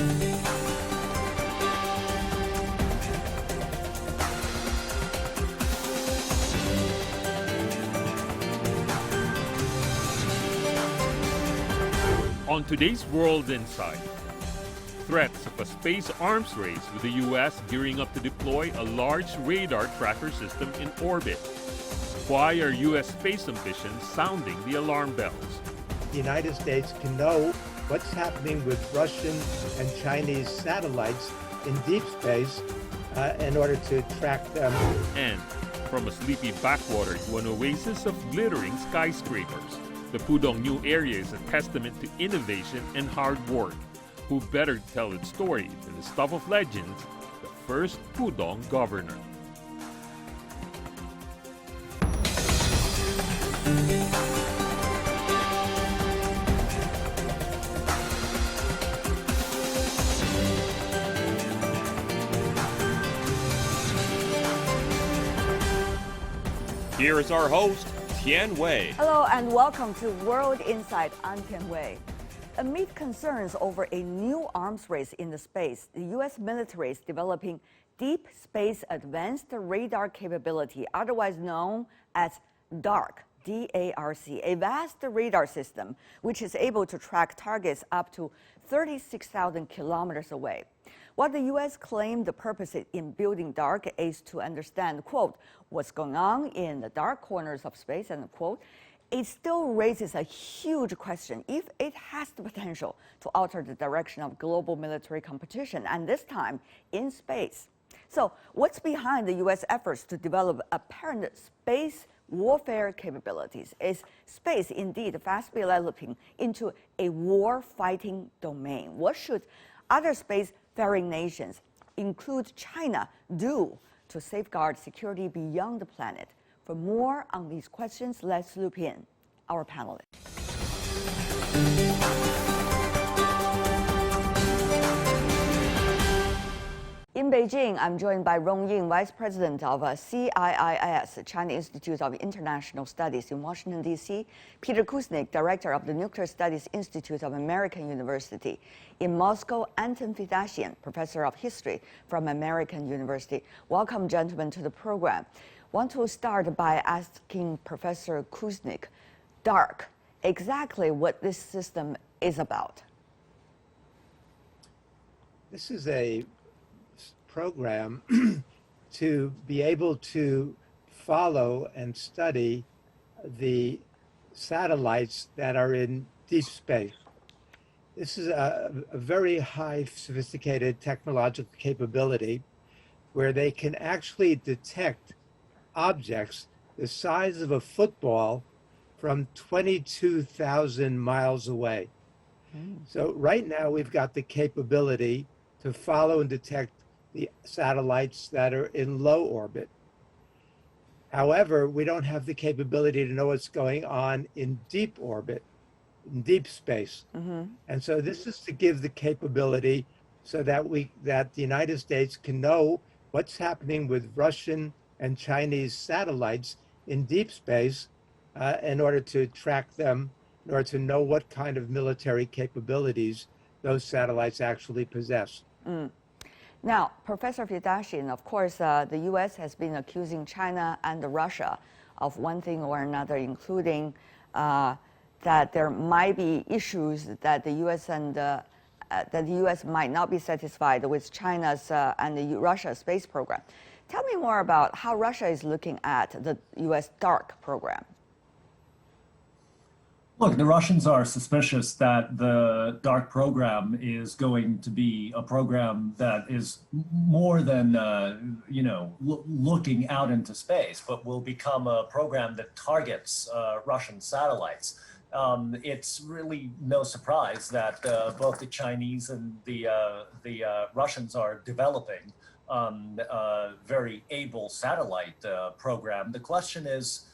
On today's World Insight, threats of a space arms race with the U.S. gearing up to deploy a large radar tracker system in orbit. Why are U.S. space ambitions sounding the alarm bells? The United States can know what's happening with Russian and Chinese satellites in deep space in order to track them. And from a sleepy backwater to an oasis of glittering skyscrapers, the Pudong new area is a testament to innovation and hard work. Who better tell its story than the stuff of legends, the first Pudong governor? Here is our host, Tian Wei. Hello and welcome to World Insight. I'm Tian Wei. Amid concerns over a new arms race in the space, the U.S. military is developing Deep Space Advanced Radar Capability, otherwise known as DARC, D-A-R-C, a vast radar system which is able to track targets up to 36,000 kilometers away. What the U.S. claimed the purpose in building DARC is to understand, quote, what's going on in the dark corners of space, and quote, it still raises a huge question if it has the potential to alter the direction of global military competition, and this time in space. So what's behind the U.S. efforts to develop apparent space warfare capabilities? Is space indeed fast developing into a war-fighting domain? What should other space-faring nations, include China, do to safeguard security beyond the planet? For more on these questions, let's loop in our panelists. In Beijing, I'm joined by Rong Ying, Vice President of CIIS, China Institute of International Studies in Washington, D.C., Peter Kuznick, Director of the Nuclear Studies Institute of American University in Moscow, Anton Fedashian, Professor of History from American University. Welcome, gentlemen, to the program. Want to start by asking Professor Kuznick, DARC, exactly what this system is about. This is a program to be able to follow and study the satellites that are in deep space. This is a very high sophisticated technological capability where they can actually detect objects the size of a football from 22,000 miles away. So right now we've got the capability to follow and detect the satellites that are in low orbit. However, we don't have the capability to know what's going on in deep orbit, in deep space. And so this is to give the capability so that the United States can know what's happening with Russian and Chinese satellites in deep space in order to track them, in order to know what kind of military capabilities those satellites actually possess. Now, Professor Fedashian, of course, the U.S. has been accusing China and Russia of one thing or another, including that there might be issues that the U.S. and that the U.S. might not be satisfied with China's and the Russia space program. Tell me more about how Russia is looking at the U.S. DARC program. Look, the Russians are suspicious that the DARC program is going to be a program that is more than, looking out into space, but will become a program that targets Russian satellites. It's really no surprise that both the Chinese and the Russians are developing a very able satellite program. The question is,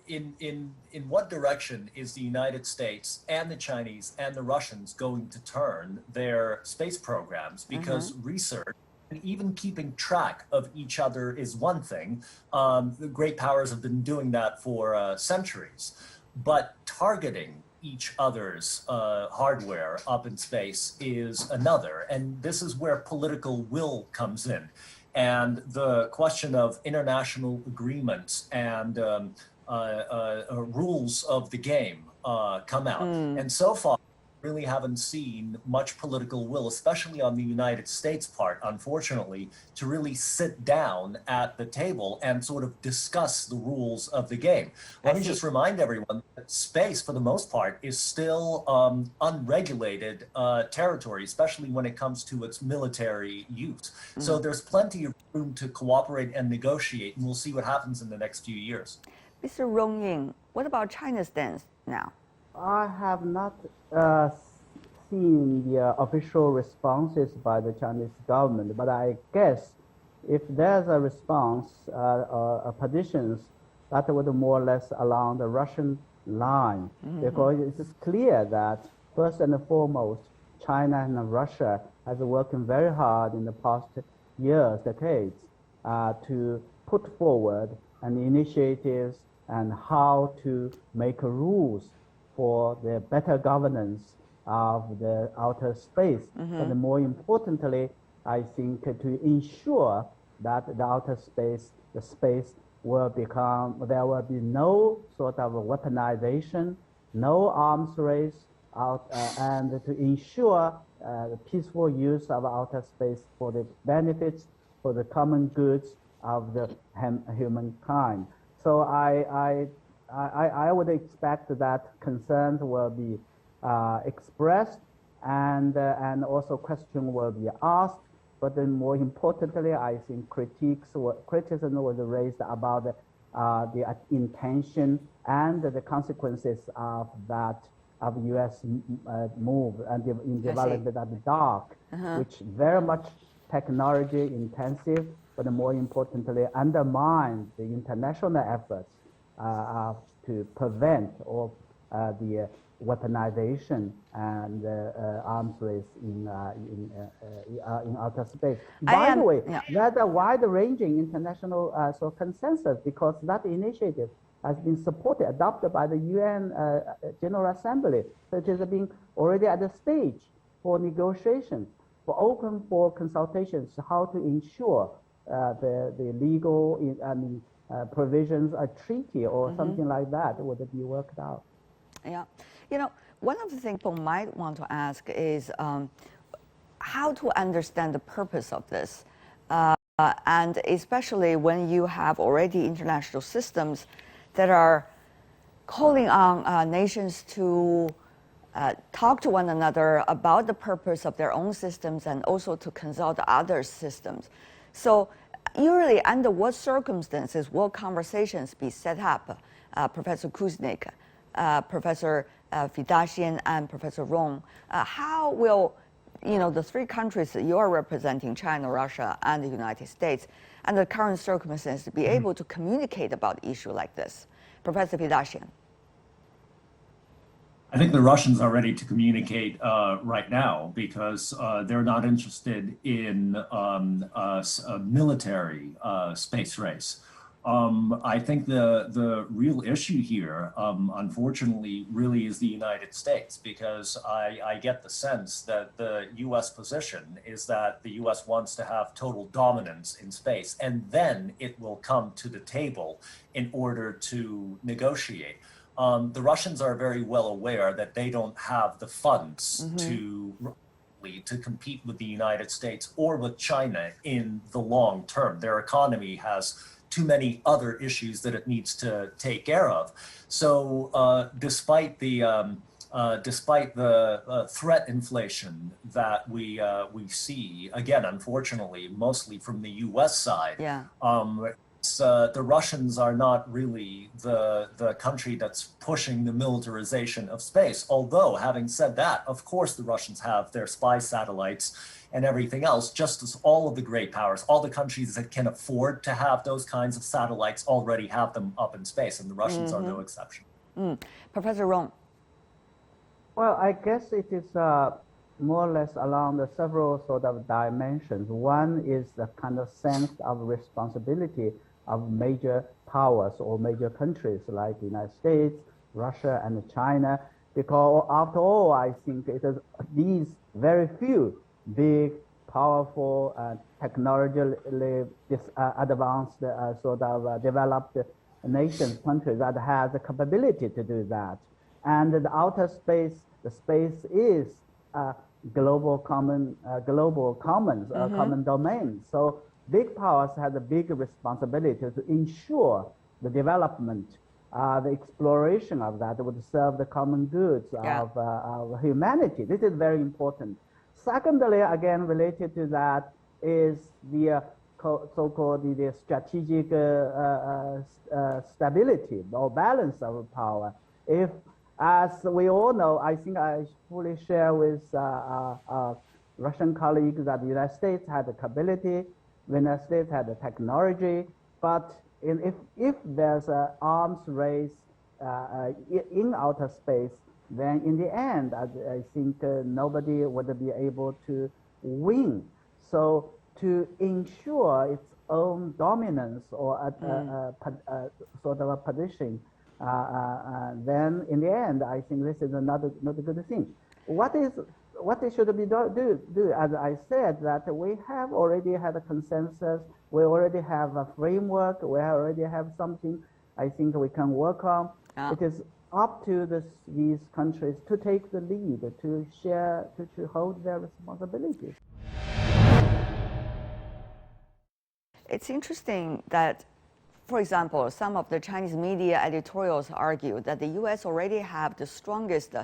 in what direction is the United States and the Chinese and the Russians going to turn their space programs? Because research and even keeping track of each other is one thing. The great powers have been doing that for centuries. But targeting each other's hardware up in space is another. And this is where political will comes in. And the question of international agreements and rules of the game come out. And so far, really haven't seen much political will, especially on the United States part, unfortunately, to really sit down at the table and sort of discuss the rules of the game. Let me just remind everyone that space, for the most part, is still unregulated territory, especially when it comes to its military use. So there's plenty of room to cooperate and negotiate, and we'll see what happens in the next few years. Mr. Rong Ying, what about China's stance now? I have not seen the official responses by the Chinese government, but I guess if there's a response, positions that would more or less along the Russian line, because it is clear that first and foremost, China and Russia has working very hard in the past years, decades, to put forward an initiatives and how to make rules for the better governance of the outer space. But more importantly, I think to ensure that the outer space, the space will become, there will be no sort of weaponization, no arms race, and to ensure the peaceful use of outer space for the benefits, for the common goods of the humankind. So I would expect that concerns will be expressed and also questions will be asked. But then more importantly, I think criticism was raised about the intention and the consequences of that U.S. move and in development of the DARC, which very much technology intensive, but more importantly undermines the international efforts to prevent all the weaponization and arms race in outer space. By the way, that's a wide-ranging international consensus, because that initiative has been supported, adopted by the UN General Assembly. So it is being already at the stage for negotiations, for open for consultations, how to ensure the legal provisions, a treaty or something like that would be worked out. Yeah, you know, one of the things people might want to ask is how to understand the purpose of this, and especially when you have already international systems that are calling on nations to talk to one another about the purpose of their own systems and also to consult other systems. So usually under what circumstances will conversations be set up? Professor Kuznick, Professor Fidashian, and Professor Rong, how will the three countries that you are representing, China, Russia, and the United States, under current circumstances, be able to communicate about issue like this? Professor Fidashian. I think the Russians are ready to communicate right now, because they're not interested in a military space race. I think the real issue here, unfortunately, really is the United States, because I get the sense that the U.S. position is that the U.S. wants to have total dominance in space, and then it will come to the table in order to negotiate. The Russians are very well aware that they don't have the funds to compete with the United States or with China in the long term. Their economy has too many other issues that it needs to take care of. So despite the threat inflation that we see, again, unfortunately, mostly from the U.S. side, the Russians are not really the country that's pushing the militarization of space. Although, having said that, of course, the Russians have their spy satellites and everything else, just as all of the great powers, all the countries that can afford to have those kinds of satellites already have them up in space, and the Russians are no exception. Professor Rong. Well, I guess it is more or less along the several sort of dimensions. One is the kind of sense of responsibility of major powers or major countries like the United States, Russia, and China, because after all, I think it is these very few big, powerful, technologically advanced, developed nations, countries that have the capability to do that. And the outer space, the space is global commons, common domain. So big powers have a big responsibility to ensure the development, the exploration of that would serve the common goods of humanity. This is very important. Secondly, again, related to that is the so-called the strategic stability or balance of power. If, as we all know, I think I fully share with Russian colleagues that the United States had the capability, the United States had the technology, but if there's an arms race in outer space, then in the end, I think nobody would be able to win. So to ensure its own dominance or sort of a position, then in the end, I think this is not a good thing. What it should be do, as I said, that we have already had a consensus, we already have a framework, we already have something I think we can work on. It is up to these countries to take the lead, to share, to hold their responsibilities. It's interesting that, for example, some of the Chinese media editorials argue that the U.S. already have the strongest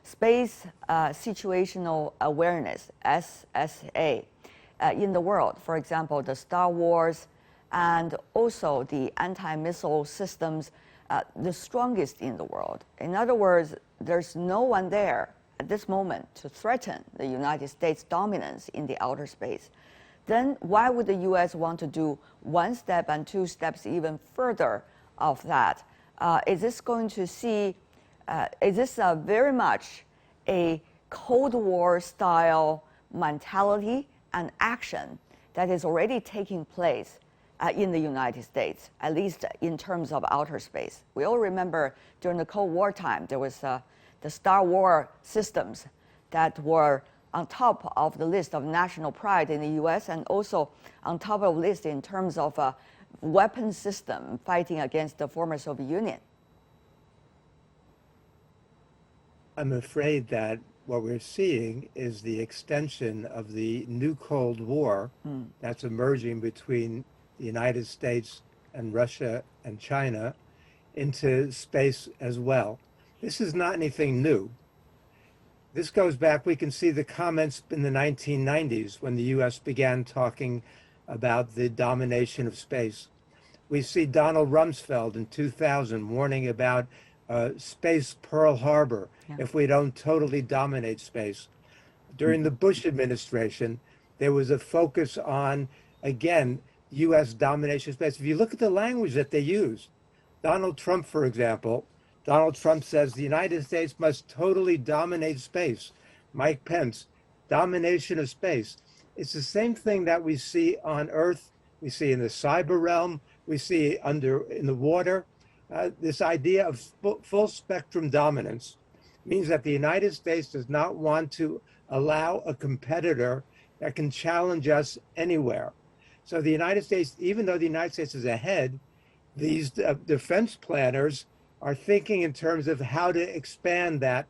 space situational awareness, SSA, in the world. For example, the Star Wars and also the anti-missile systems, the strongest in the world. In other words, there's no one there at this moment to threaten the United States' dominance in the outer space. Then why would the U.S. want to do one step and two steps even further of that? Is this going to see, is this very much a Cold War style mentality and action that is already taking place in the United States, at least in terms of outer space? We all remember during the Cold War time, there was the Star Wars systems that were on top of the list of national pride in the U.S. and also on top of the list in terms of weapon system fighting against the former Soviet Union. I'm afraid that what we're seeing is the extension of the new Cold War that's emerging between the United States and Russia and China into space as well. This is not anything new. This goes back, we can see the comments in the 1990s when the US began talking about the domination of space. We see Donald Rumsfeld in 2000 warning about space Pearl Harbor if we don't totally dominate space. During the Bush administration, there was a focus on, again, US domination of space. If you look at the language that they use, Donald Trump, for example, Donald Trump says the United States must totally dominate space. Mike Pence, domination of space. It's the same thing that we see on Earth, we see in the cyber realm, we see in the water. This idea of full spectrum dominance means that the United States does not want to allow a competitor that can challenge us anywhere. So the United States, even though the United States is ahead, these defense planners are thinking in terms of how to expand that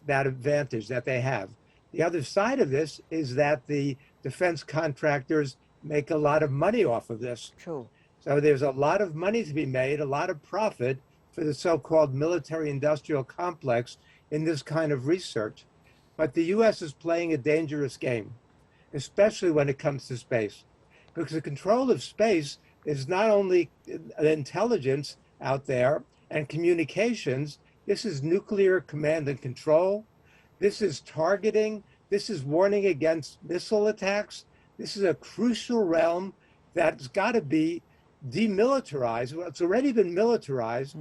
advantage that they have. The other side of this is that the defense contractors make a lot of money off of this. True. So there's a lot of money to be made, a lot of profit for the so-called military-industrial complex in this kind of research. But the U.S. is playing a dangerous game, especially when it comes to space, because the control of space is not only intelligence out there and communications, this is nuclear command and control, this is targeting, this is warning against missile attacks. This is a crucial realm that's got to be demilitarized. Well, it's already been militarized.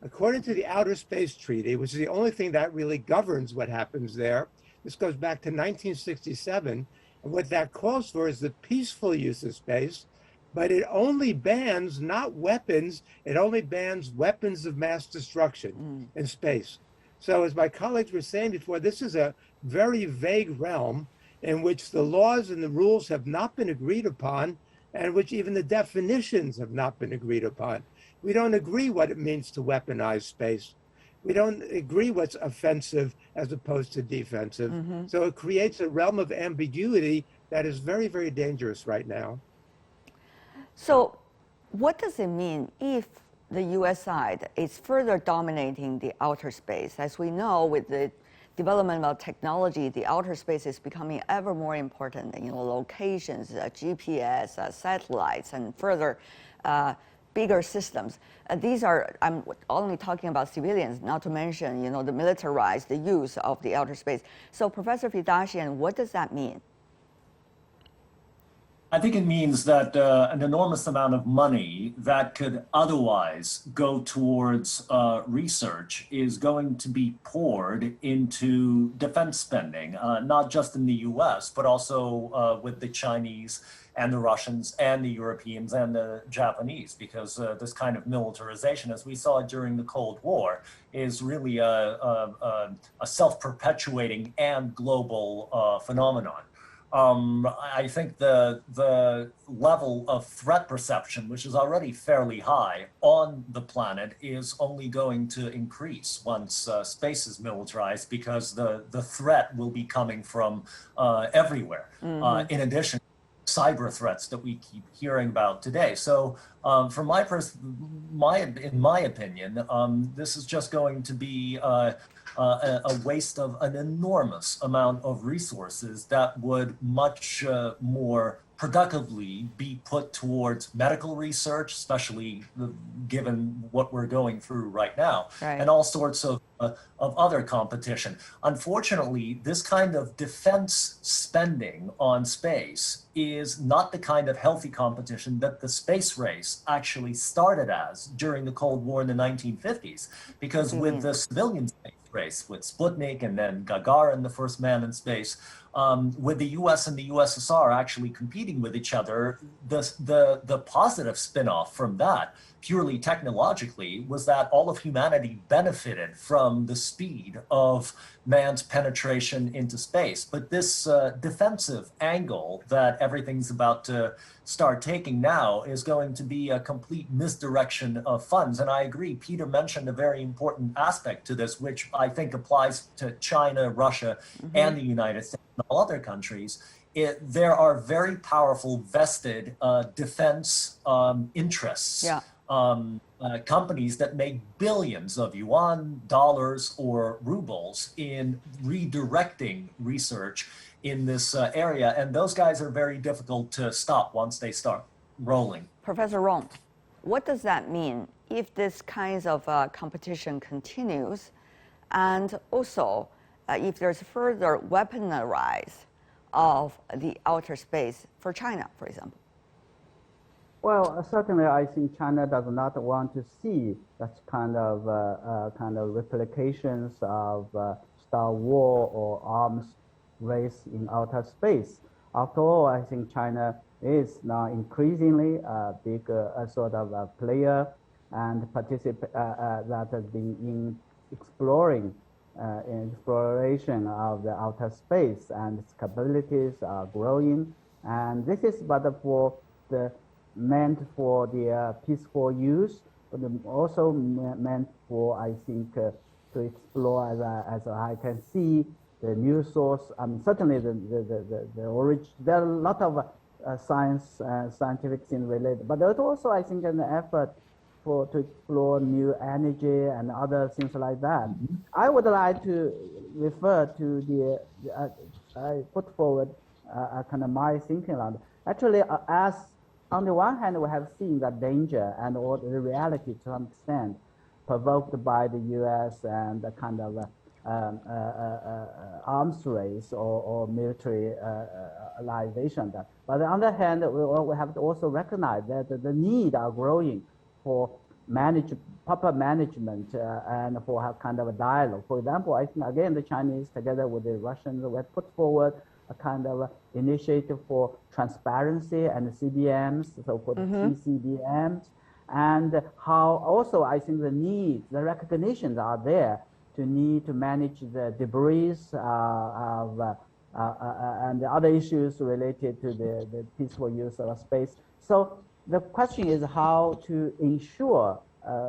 According to the Outer Space Treaty, which is the only thing that really governs what happens there. This goes back to 1967. And what that calls for is the peaceful use of space, but it only bans not weapons, it only bans weapons of mass destruction in space. So as my colleagues were saying before, this is a very vague realm in which the laws and the rules have not been agreed upon, and which even the definitions have not been agreed upon. We don't agree what it means to weaponize space. We don't agree what's offensive as opposed to defensive. So it creates a realm of ambiguity that is very, very dangerous right now. So what does it mean if the US side is further dominating the outer space? As we know, with the development of technology, the outer space is becoming ever more important. Locations, GPS, satellites, and further bigger systems. These are, I'm only talking about civilians, not to mention, the militarized use of the outer space. So Professor Fidashian, what does that mean? I think it means that an enormous amount of money that could otherwise go towards research is going to be poured into defense spending, not just in the US, but also with the Chinese and the Russians and the Europeans and the Japanese, because this kind of militarization, as we saw during the Cold War, is really a self-perpetuating and global phenomenon. I think the level of threat perception, which is already fairly high on the planet, is only going to increase once space is militarized, because the threat will be coming from everywhere. In addition, cyber threats that we keep hearing about today. So from in my opinion, this is just going to be a waste of an enormous amount of resources that would much more productively be put towards medical research, especially given what we're going through right now, and all sorts of other competition. Unfortunately, this kind of defense spending on space is not the kind of healthy competition that the space race actually started as during the Cold War in the 1950s, because with the civilian space race, with Sputnik and then Gagarin, the first man in space, with the US and the USSR actually competing with each other, the positive spin-off from that, purely technologically, was that all of humanity benefited from the speed of man's penetration into space. But this defensive angle that everything's about to start taking now is going to be a complete misdirection of funds. And I agree, Peter mentioned a very important aspect to this, which I think applies to China, Russia, and the United States and all other countries. There are very powerful vested defense interests. Companies that make billions of yuan, dollars, or rubles in redirecting research in this area. And those guys are very difficult to stop once they start rolling. Professor Rong, what does that mean if this kinds of competition continues? And also, if there's further weaponization of the outer space for China, for example? Well, certainly, I think China does not want to see that kind of replications of Star War or arms race in outer space. After all, I think China is now increasingly a big sort of a player and that has been in exploration of the outer space, and its capabilities are growing. And this is but for the meant for the peaceful use, but also meant for, I think, to explore, as I can see, the new source. Certainly the origin. There are a lot of scientific things related, but there's also, I think, an effort to explore new energy and other things like that. I would like to refer to I put forward kind of my thinking on it. Actually, as on the one hand, we have seen that danger and all the reality to some extent provoked by the U.S. and the kind of arms race or militarization. But on the other hand, we have to also recognize that the need are growing for proper management and for a kind of a dialogue. For example, I think again the Chinese together with the Russians have put forward a kind of initiative for transparency and CBMs, so-called TCBMs, and how also I think the needs, the recognitions are there to need to manage the debris and the other issues related to the peaceful use of space. So the question is how to ensure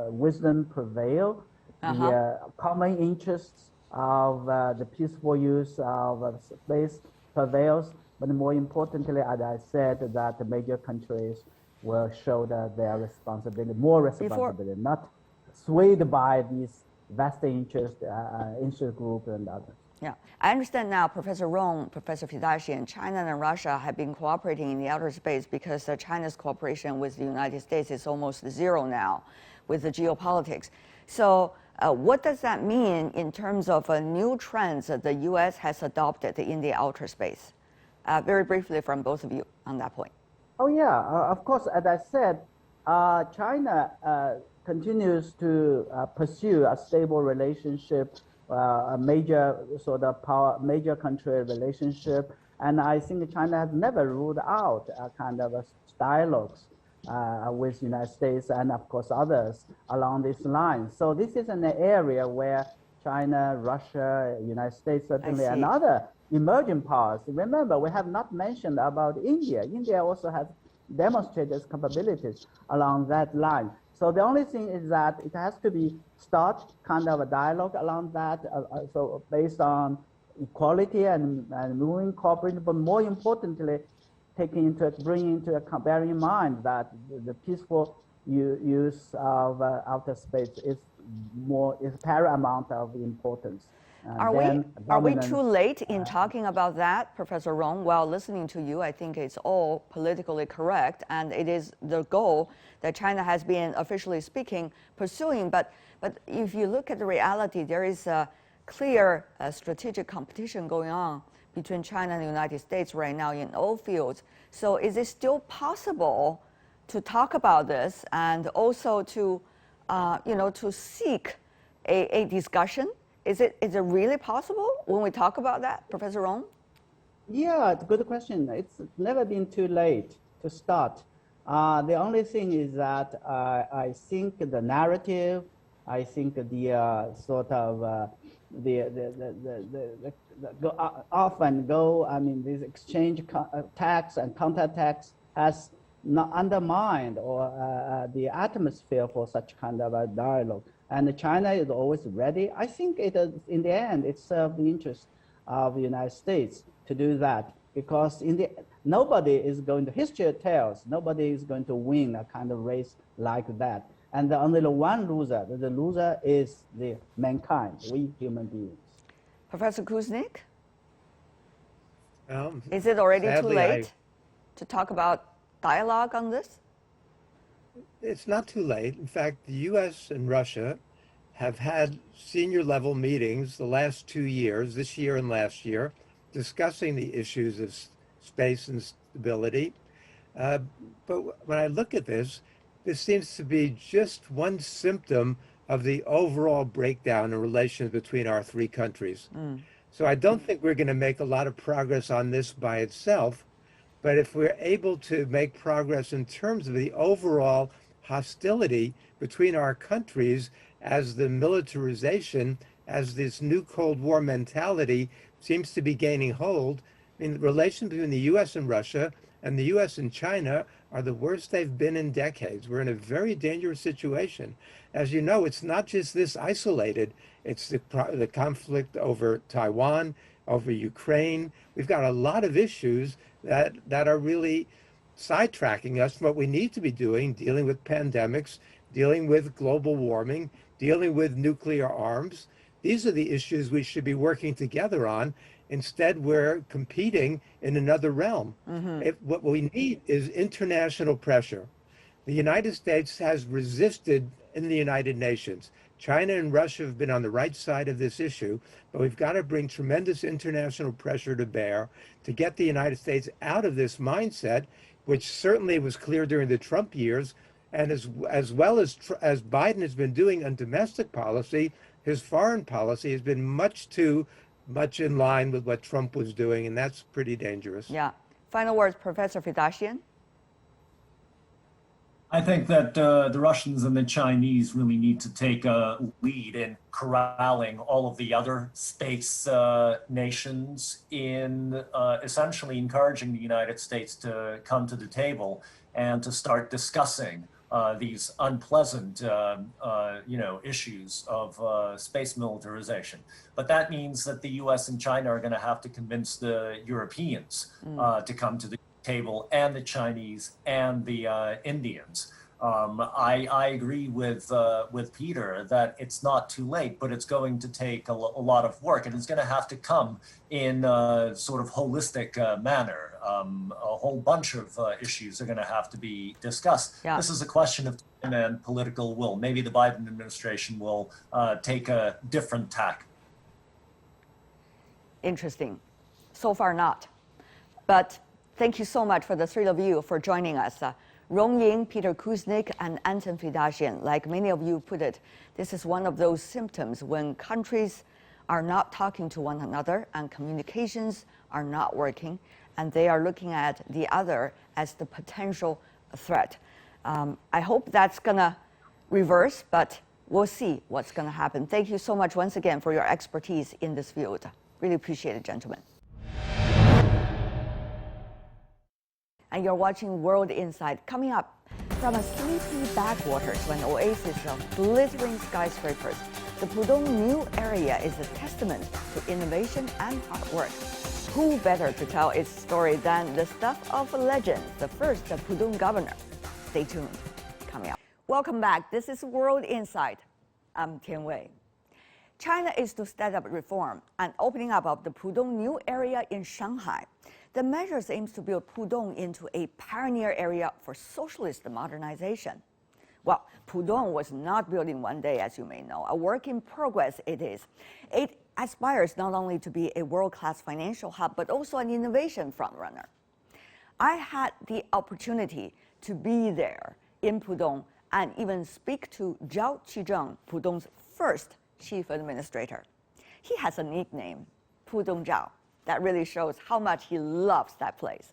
wisdom prevail, the common interests of the peaceful use of space prevails, but more importantly, as I said, that the major countries will show that their responsibility, more responsibility, not swayed by these vested interest group and others. Yeah, I understand now, Professor Rong, Professor Fidashian, China and Russia have been cooperating in the outer space because China's cooperation with the United States is almost zero now with the geopolitics. So what does that mean in terms of new trends that the U.S. has adopted in the outer space? Very briefly from both of you on that point. Oh yeah, of course, as I said, China continues to pursue a stable relationship, a major sort of major country relationship, and I think China has never ruled out a kind of a dialogues with the United States and of course others along this line. So this is an area where China, Russia, United States certainly, and other emerging powers. Remember, we have not mentioned about India. India also has demonstrated its capabilities along that line. So the only thing is that it has to be start kind of a dialogue along that, so based on equality and moving cooperation, but more importantly, bearing in mind that the peaceful use of outer space is paramount of importance. Are we too late in talking about that, Professor Rong? While listening to you, I think it's all politically correct, and it is the goal that China has been, officially speaking, pursuing. But if you look at the reality, there is a clear strategic competition going on between China and the United States right now in all fields. So is it still possible to talk about this and also to, to seek a discussion? Is it really possible when we talk about that, Professor Rong? Yeah, it's a good question. It's never been too late to start. The only thing is that I think the narrative, I think the sort of this exchange attacks and counterattacks has not undermined or the atmosphere for such kind of a dialogue. And China is always ready. I think it is, in the end, it serves the interest of the United States to do that, because history tells, nobody is going to win a kind of race like that. And the only one loser, the loser is the mankind, we human beings. Professor Kuznick? Is it already too late to talk about dialogue on this? It's not too late. In fact, the U.S. and Russia have had senior level meetings the last 2 years, this year and last year, discussing the issues of space and stability. But when I look at this seems to be just one symptom of the overall breakdown in relations between our three countries. So I don't think we're going to make a lot of progress on this by itself. But if we're able to make progress in terms of the overall hostility between our countries as the militarization, as this new Cold War mentality seems to be gaining hold, I mean, the relations between the U.S. and Russia and the U.S. and China are the worst they've been in decades. We're in a very dangerous situation. As you know, it's not just this isolated. It's the conflict over Taiwan, over Ukraine. We've got a lot of issues that are really sidetracking us from what we need to be doing, dealing with pandemics, dealing with global warming, dealing with nuclear arms. These are the issues we should be working together on. Instead, we're competing in another realm. What we need is international pressure. The United States has resisted in the United Nations. China and Russia have been on the right side of this issue, but we've got to bring tremendous international pressure to bear to get the United States out of this mindset, which certainly was clear during the Trump years. And as well as Biden has been doing on domestic policy, his foreign policy has been much in line with what Trump was doing, and that's pretty dangerous. Yeah. Final words, Professor Fidashian. I think that the Russians and the Chinese really need to take a lead in corralling all of the other space nations in essentially encouraging the United States to come to the table and to start discussing these unpleasant, issues of space militarization. But that means that the U.S. and China are going to have to convince the Europeans to come to the table, and the Chinese and the Indians. I agree with Peter that it's not too late, but it's going to take a lot of work, and it's going to have to come in a sort of holistic manner. A whole bunch of issues are going to have to be discussed. Yeah. This is a question of time and political will. Maybe the Biden administration will take a different tack. Interesting. So far not. But thank you so much for the three of you for joining us. Rong Ying, Peter Kuznick, and Anton Fedosian. Like many of you put it, this is one of those symptoms when countries are not talking to one another and communications are not working, and they are looking at the other as the potential threat. I hope that's going to reverse, but we'll see what's going to happen. Thank you so much once again for your expertise in this field. Really appreciate it, gentlemen. And you're watching World Insight. Coming up, from a sleepy backwaters to an oasis of glittering skyscrapers, the Pudong new area is a testament to innovation and hard work. Who better to tell its story than the stuff of legends, the first Pudong governor? Stay tuned. Coming up. Welcome back. This is World Insight. I'm Tian Wei. China is to step up reform and opening up of the Pudong new area in Shanghai. The measures aims to build Pudong into a pioneer area for socialist modernization. Well, Pudong was not built in one day, as you may know. A work in progress it is. It aspires not only to be a world-class financial hub, but also an innovation frontrunner. I had the opportunity to be there in Pudong and even speak to Zhao Qizheng, Pudong's first chief administrator. He has a nickname, Pudong Zhao. That really shows how much he loves that place.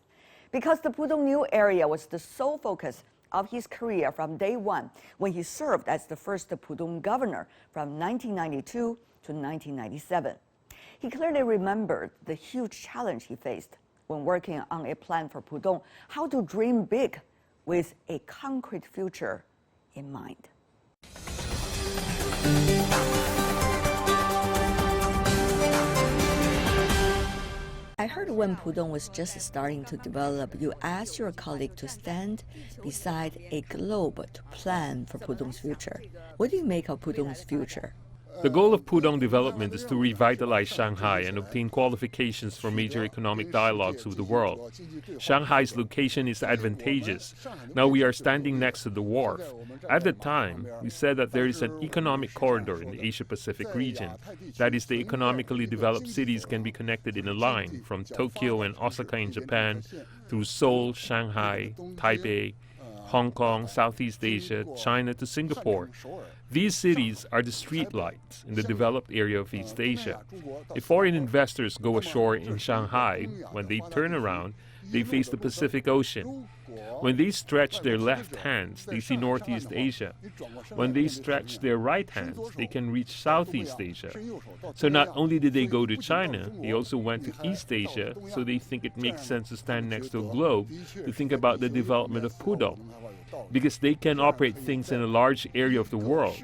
Because the Pudong new area was the sole focus of his career from day one, when he served as the first Pudong governor from 1992 to 1997. He clearly remembered the huge challenge he faced when working on a plan for Pudong, how to dream big with a concrete future in mind. I heard when Pudong was just starting to develop, you asked your colleague to stand beside a globe to plan for Pudong's future. What do you make of Pudong's future? The goal of Pudong development is to revitalize Shanghai and obtain qualifications for major economic dialogues with the world. Shanghai's location is advantageous. Now we are standing next to the wharf. At the time, we said that there is an economic corridor in the Asia-Pacific region. That is, the economically developed cities can be connected in a line from Tokyo and Osaka in Japan through Seoul, Shanghai, Taipei, Hong Kong, Southeast Asia, China to Singapore. These cities are the streetlights in the developed area of East Asia. If foreign investors go ashore in Shanghai, when they turn around, they face the Pacific Ocean. When they stretch their left hands, they see Northeast Asia. When they stretch their right hands, they can reach Southeast Asia. So not only did they go to China, they also went to East Asia, so they think it makes sense to stand next to a globe to think about the development of Pudong, because they can operate things in a large area of the world.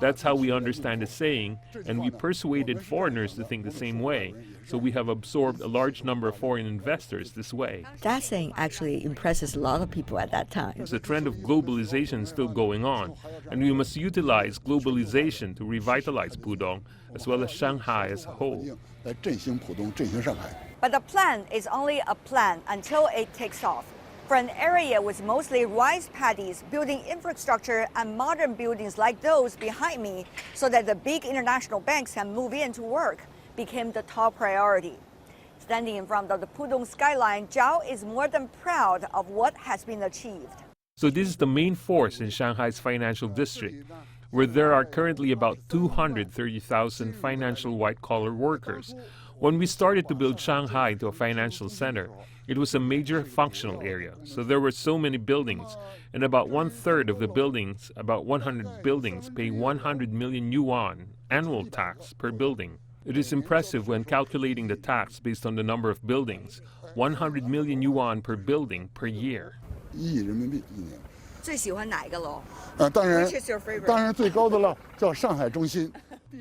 That's how we understand the saying, and we persuaded foreigners to think the same way. So we have absorbed a large number of foreign investors this way. That saying actually impresses a lot of people at that time. The trend of globalization is still going on, and we must utilize globalization to revitalize Pudong, as well as Shanghai as a whole. But the plan is only a plan until it takes off. For an area with mostly rice paddies, building infrastructure and modern buildings like those behind me so that the big international banks can move in to work became the top priority. Standing in front of the Pudong skyline, Zhao is more than proud of what has been achieved. So this is the main force in Shanghai's financial district, where there are currently about 230,000 financial white-collar workers. When we started to build Shanghai into a financial center, it was a major functional area, so there were so many buildings, and about 1/3 of the buildings, about 100 buildings, pay 100 million yuan annual tax per building. It is impressive when calculating the tax based on the number of buildings, 100 million yuan per building per year. 1亿人民币1年。最喜欢哪一个楼？当然 Which is your favorite? 当然最高的了，叫上海中心。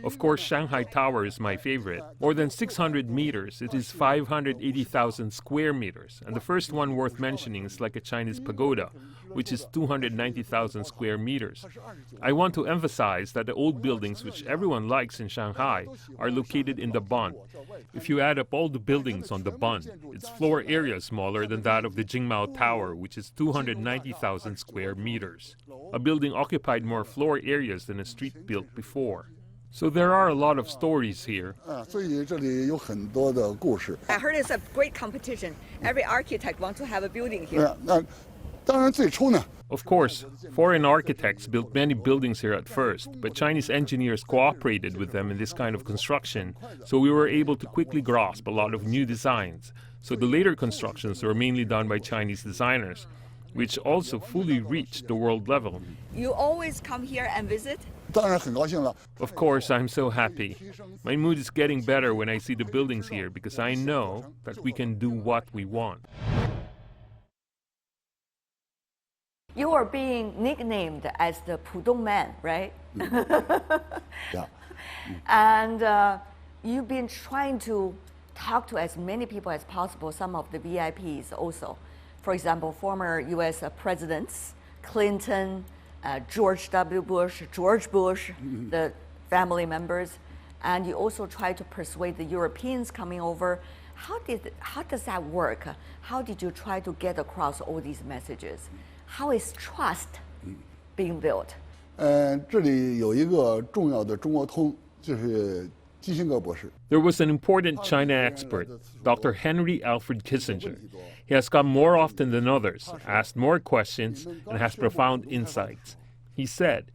Of course, Shanghai Tower is my favorite. More than 600 meters, it is 580,000 square meters. And the first one worth mentioning is like a Chinese pagoda, which is 290,000 square meters. I want to emphasize that the old buildings, which everyone likes in Shanghai, are located in the Bund. If you add up all the buildings on the Bund, its floor area is smaller than that of the Jingmao Tower, which is 290,000 square meters. A building occupied more floor areas than a street built before. So there are a lot of stories here. 所以这里有很多的故事。 I heard it's a great competition. Every architect wants to have a building here. 那当然最初呢， Of course, foreign architects built many buildings here at first, but Chinese engineers cooperated with them in this kind of construction, so we were able to quickly grasp a lot of new designs. So the later constructions were mainly done by Chinese designers, which also fully reached the world level. You always come here and visit? 当然很高兴了。 Of course, I'm so happy. My mood is getting better when I see the buildings here because I know that we can do what we want. You are being nicknamed as the Pudong man, right? Yeah. And you've been trying to talk to as many people as possible, some of the VIPs also. For example, former US presidents, Clinton, George W. Bush, George Bush, the family members, and you also try to persuade the Europeans coming over. How does that work? How did you try to get across all these messages? How is trust being built? 这里有一个重要的中国通，就是基辛格博士。 There was an important China expert, Dr. Henry Alfred Kissinger. He has come more often than others, asked more questions, and has profound insights. He said,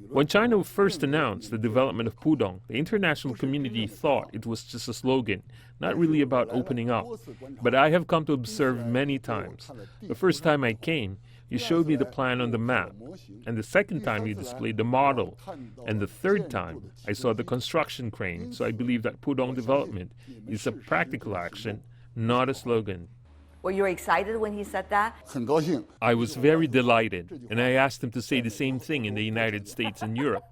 when China first announced the development of Pudong, the international community thought it was just a slogan, not really about opening up. But I have come to observe many times. The first time I came, you showed me the plan on the map, and the second time you displayed the model, and the third time I saw the construction crane, so I believe that Pudong development is a practical action, not a slogan. Were you excited when he said that? 很高兴。 I was very delighted, and I asked him to say the same thing in the United States and Europe.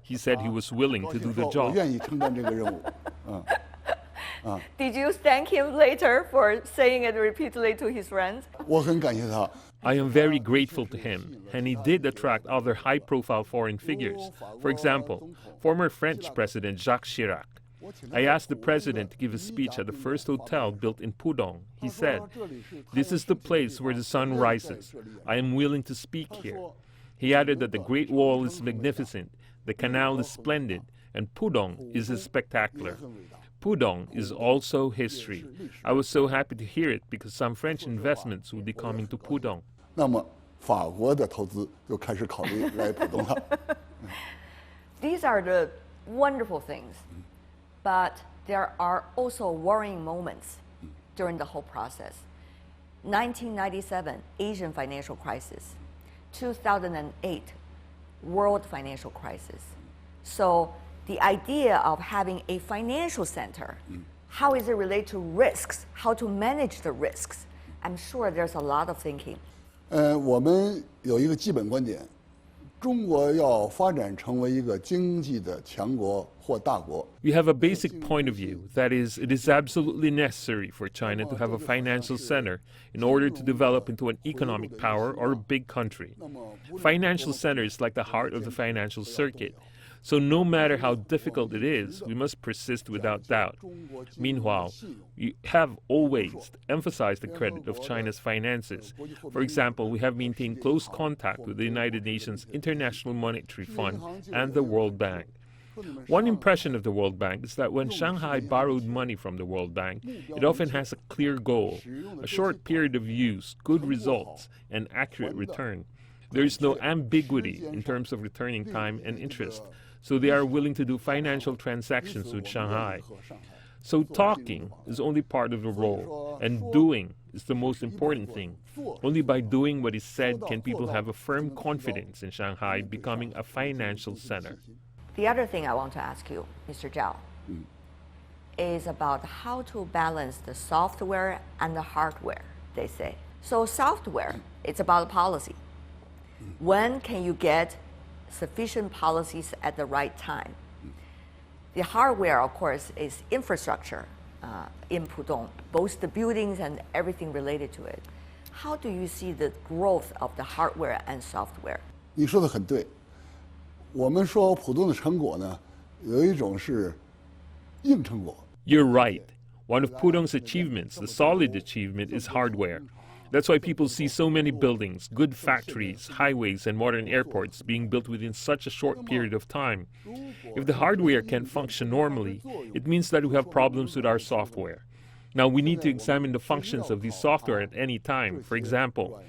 He said he was willing to do the 我 job. 愿意承担这个任务。 Did you thank him later for saying it repeatedly to his friends? 我很感谢他。 I am very grateful to him, and he did attract other high-profile foreign figures. For example, former French President Jacques Chirac. I asked the president to give a speech at the first hotel built in Pudong. He said, "This is the place where the sun rises. I am willing to speak here." He added that the Great Wall is magnificent, the canal is splendid, and Pudong is spectacular. Pudong is also history. I was so happy to hear it because some French investments will be coming to Pudong. 那么法国的投资就开始考虑来浦东了。 These are the wonderful things, but there are also worrying moments during the whole process. 1997, Asian financial crisis. 2008, world financial crisis. So the idea of having a financial center, how is it related to risks? How to manage the risks? I'm sure there's a lot of thinking. 我们有一个基本观点，中国要发展成为一个经济的强国或大国。 We have a basic point of view, that is, it is absolutely necessary for China to have a financial center in order to develop into an economic power or a big country. Financial center is like the heart of the financial circuit. So no matter how difficult it is, we must persist without doubt. Meanwhile, we have always emphasized the credit of China's finances. For example, we have maintained close contact with the United Nations International Monetary Fund and the World Bank. One impression of the World Bank is that when Shanghai borrowed money from the World Bank, it often has a clear goal, a short period of use, good results, and accurate return. There is no ambiguity in terms of returning time and interest, so they are willing to do financial transactions with Shanghai. So talking is only part of the role, and doing is the most important thing. Only by doing what is said can people have a firm confidence in Shanghai becoming a financial center. The other thing I want to ask you, Mr. Zhao, is about how to balance the software and the hardware, they say. So software, it's about policy. When can you get sufficient policies at the right time? The hardware, of course, is infrastructure in Pudong, both the buildings and everything related to it. How do you see the growth of the hardware and software? 你说的很对。我们说浦东的成果呢，有一种是硬成果。 You're right. One of Pudong's achievements, the solid achievement, is hardware. That's why people see so many buildings, good factories, highways, and modern airports being built within such a short period of time. If the hardware can't function normally, it means that we have problems with our software. Now, we need to examine the functions of these software at any time. For example,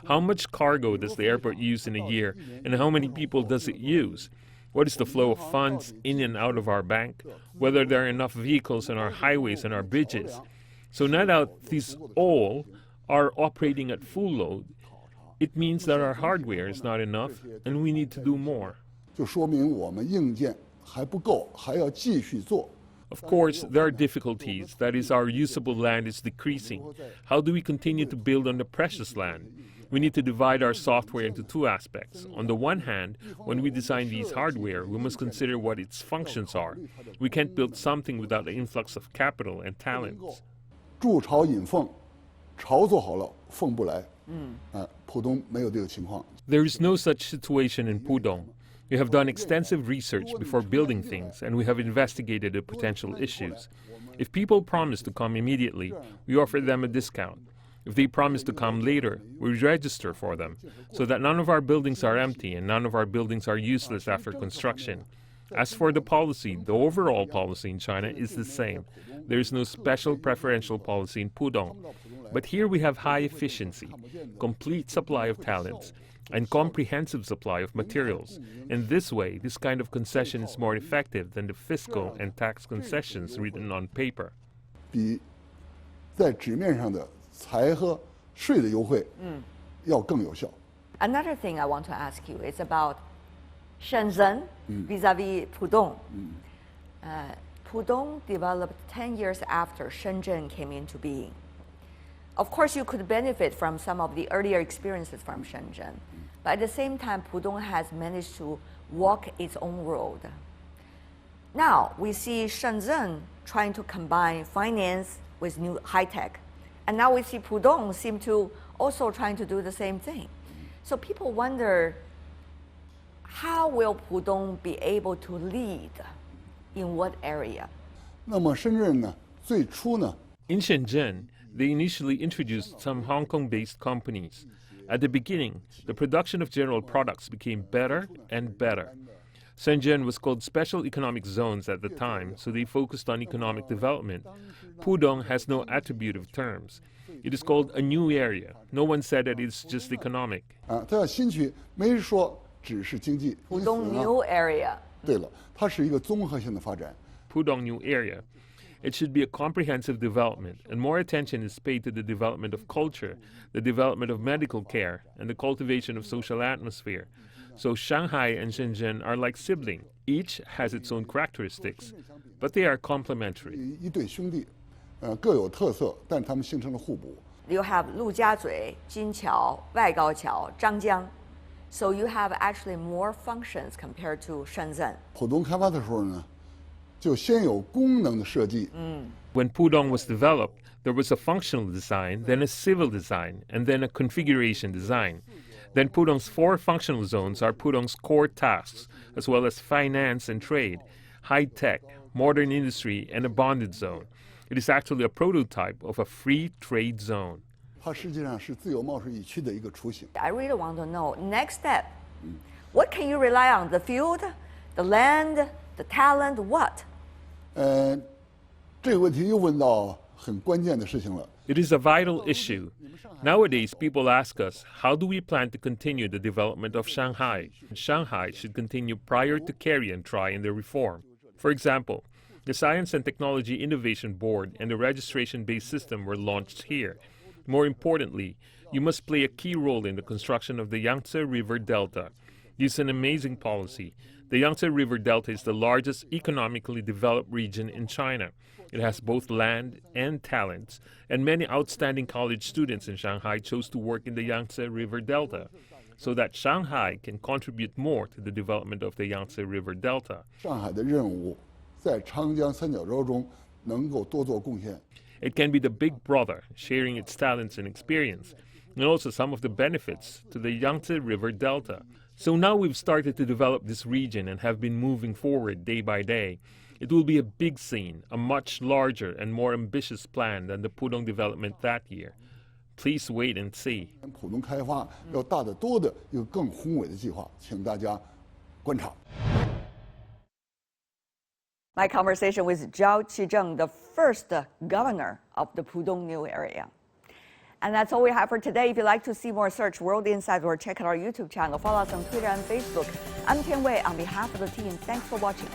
how much cargo does the airport use in a year, and how many people does it use? What is the flow of funds in and out of our bank? Whether there are enough vehicles on our highways and our bridges. So now that these all are operating at full load, it means that our hardware is not enough and we need to do more. 就说明我们硬件还不够，还要继续做。 Of course, there are difficulties. That is, our usable land is decreasing. How do we continue to build on the precious land? We need to divide our software into two aspects. On the one hand, when we design these hardware, we must consider what its functions are. We can't build something without the influx of capital and talents. 筑巢引凤，巢做好了，凤不来。浦东没有这个情况。 There is no such situation in Pudong. We have done extensive research before building things, and we have investigated the potential issues. If people promise to come immediately, we offer them a discount. If they promise to come later, we register for them, so that none of our buildings are empty and none of our buildings are useless after construction. As for the policy, the overall policy in China is the same. There is no special preferential policy in Pudong. But here we have high efficiency, complete supply of talents, and comprehensive supply of materials. In this way, this kind of concession is more effective than the fiscal and tax concessions written on paper. 比在纸面上的财和税的优惠要更有效。 Another thing I want to ask you is about Shenzhen vis-a-vis Pudong. Pudong developed 10 years after Shenzhen came into being. Of course, you could benefit from some of the earlier experiences from Shenzhen, but at the same time, Pudong has managed to walk its own road. Now, we see Shenzhen trying to combine finance with new high-tech, and now we see Pudong seem to also trying to do the same thing. So people wonder, how will Pudong be able to lead? In what area? 那么深圳呢？最初呢？ In Shenzhen, they initially introduced some Hong Kong-based companies. At the beginning, the production of general products became better and better. Shenzhen was called Special Economic Zones at the time, so they focused on economic development. Pudong has no attributive terms. It is called a new area. No one said that it's just economic. 它叫新区，没人说只是经济。 Pudong new area. 对了，它是一个综合性的发展。 Pudong new area. It should be a comprehensive development, and more attention is paid to the development of culture, the development of medical care, and the cultivation of social atmosphere. So Shanghai and Shenzhen are like siblings. Each has its own characteristics, but they are complementary. 一对兄弟，各有特色，但他们形成了互补。 You have 陆家嘴、金桥、外高桥、张江. So you have actually more functions compared to Shenzhen. 浦东开发的时候呢，就先有功能的设计。 When Pudong was developed, there was a functional design, then a civil design, and then a configuration design. Then Pudong's 4 functional zones are Pudong's core tasks, as well as finance and trade, high-tech, modern industry, and a bonded zone. It is actually a prototype of a free trade zone. 它实际上是自由贸易区的一个雏形。 I really want to know, next step, what can you rely on? The field, the land, the talent, what? 这个问题又问到很关键的事情了。 It is a vital issue. Nowadays, people ask us, how do we plan to continue the development of Shanghai? Shanghai should continue prior to carry and try in the reform. For example, The Science and Technology Innovation Board and the registration-based system were launched here. More importantly, you must play a key role in the construction of the Yangtze River Delta. This is an amazing policy. The Yangtze River Delta is the largest economically developed region in China. It has both land and talents, and many outstanding college students in Shanghai chose to work in the Yangtze River Delta, so that Shanghai can contribute more to the development of the Yangtze River Delta. 上海的任务在长江三角洲中能够多做贡献。 It can be the big brother, sharing its talents and experience, and also some of the benefits to the Yangtze River Delta. So now we've started to develop this region and have been moving forward day by day. It will be a big scene, a much larger and more ambitious plan than the Pudong development that year. Please wait and see. 浦东开发要大得多的一个更宏伟的计划，请大家观察。 My conversation with Zhao Qizheng, the first governor of the Pudong new area. And that's all we have for today. If you'd like to see more, search World Insight or check out our YouTube channel. Follow us on Twitter and Facebook. I'm Tian Wei on behalf of the team. Thanks for watching.